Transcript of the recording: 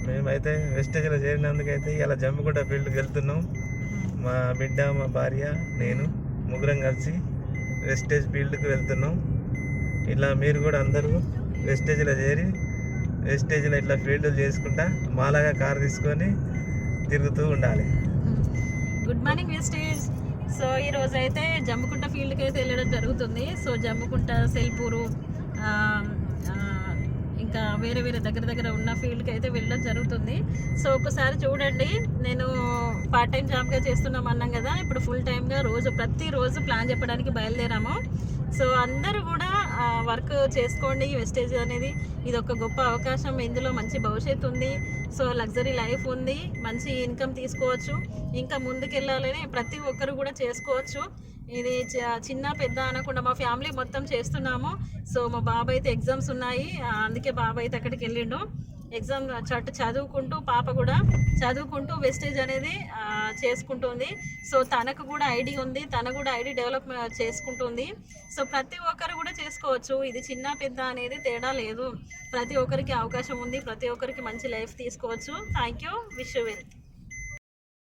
మేమైతే వెస్టేజ్లో చేరినందుకైతే ఇలా జమ్మికుంట ఫీల్డ్కి వెళ్తున్నాం. మా బిడ్డ, మా భార్య, నేను ముగ్గురం కలిసి వెస్టేజ్ ఫీల్డ్కి వెళ్తున్నాం. ఇలా మీరు కూడా అందరూ వెస్టేజ్లో చేరి వెస్టేజ్లో ఇట్లా ఫీల్డ్లు చేసుకుంటా మాలాగా కారు తీసుకొని తిరుగుతూ ఉండాలి. Good morning wastage. సో ఈరోజు అయితే జమ్మికుంట ఫీల్డ్కి అయితే వెళ్ళడం జరుగుతుంది. సో జమ్మికుంట, సెల్పూరు, ఇంకా వేరే వేరే దగ్గర ఉన్న ఫీల్డ్కి అయితే వెళ్ళడం జరుగుతుంది. సో ఒకసారి చూడండి, నేను పార్ట్ టైం జాబ్గా చేస్తున్నాం అన్నాం కదా, ఇప్పుడు ఫుల్ టైమ్గా ప్రతిరోజు ప్లాన్ చెప్పడానికి బయలుదేరాము. సో అందరూ కూడా వర్క్ చేసుకోండి. వెస్టేజ్ అనేది ఇది ఒక గొప్ప అవకాశం. ఇందులో మంచి భవిష్యత్తు ఉంది. సో లగ్జరీ లైఫ్ ఉంది, మంచి ఇన్కమ్ తీసుకోవచ్చు. ఇంకా ముందుకెళ్ళాలని ప్రతి ఒక్కరు కూడా చేసుకోవచ్చు. ఇది చిన్న పెద్ద అనకుండా మా ఫ్యామిలీ మొత్తం చేస్తున్నాము. సో మా బాబాయ్ అయితే ఎగ్జామ్స్ ఉన్నాయి, అందుకే బాబాయ్ అయితే అక్కడికి వెళ్ళిండు. ఎగ్జామ్ చదువుకుంటూ, పాప కూడా చదువుకుంటూ వెస్టేజ్ అనేది చేసుకుంటుంది. సో తనకు కూడా ఐడి ఉంది, తన కూడా ఐడి డెవలప్ చేసుకుంటుంది. సో ప్రతి ఒక్కరు కూడా చేసుకోవచ్చు. ఇది చిన్న పెద్ద అనేది తేడా లేదు. ప్రతి ఒక్కరికి అవకాశం ఉంది, ప్రతి ఒక్కరికి మంచి లైఫ్ తీసుకోవచ్చు. Thank you. Wish you well.